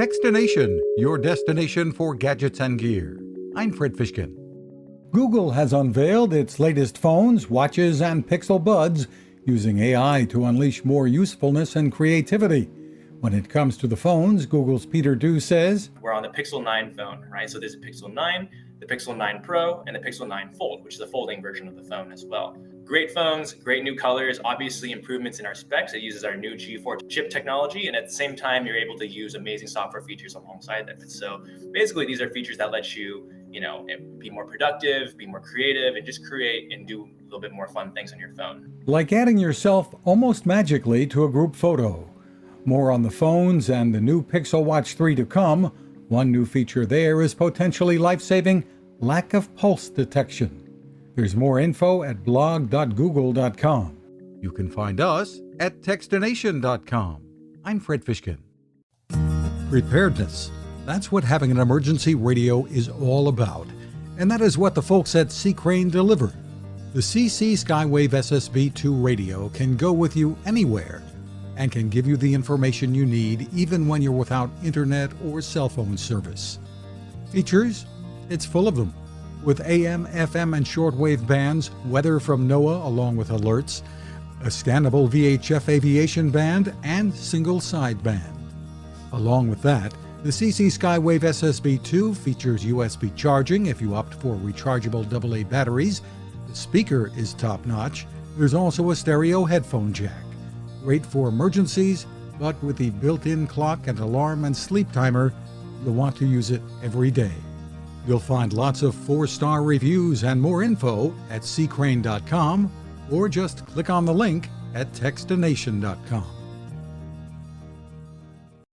Fishkin-Techstination, your destination for gadgets and gear. I'm Fred Fishkin. Google has unveiled its latest phones, watches, and Pixel Buds using AI to unleash more usefulness and creativity. When it comes to the phones, Google's Peter Du says, we're on the Pixel 9 phone, right? So there's a Pixel 9, the Pixel 9 Pro, and the Pixel 9 Fold, which is a folding version of the phone as well. Great phones, great new colors, obviously improvements in our specs. It uses our new G4 chip technology, and at the same time, you're able to use amazing software features alongside them. So basically, these are features that let you, be more productive, be more creative, and just create and do a little bit more fun things on your phone. Like adding yourself almost magically to a group photo. More on the phones and the new Pixel Watch 3 to come. One new feature there is potentially life-saving lack of pulse detection. There's more info at blog.google.com. You can find us at Techstination.com. I'm Fred Fishkin. Preparedness. That's what having an emergency radio is all about. And that is what the folks at C-Crane deliver. The CC Skywave SSB2 radio can go with you anywhere and can give you the information you need even when you're without internet or cell phone service. Features? It's full of them. With AM, FM, and shortwave bands, weather from NOAA along with alerts, a scannable VHF aviation band, and single sideband. Along with that, the CC Skywave SSB2 features USB charging if you opt for rechargeable AA batteries. The speaker is top-notch. There's also a stereo headphone jack. Great for emergencies, but with the built-in clock and alarm and sleep timer, you'll want to use it every day. You'll find lots of 4-star reviews and more info at ccrane.com or just click on the link at techstination.com.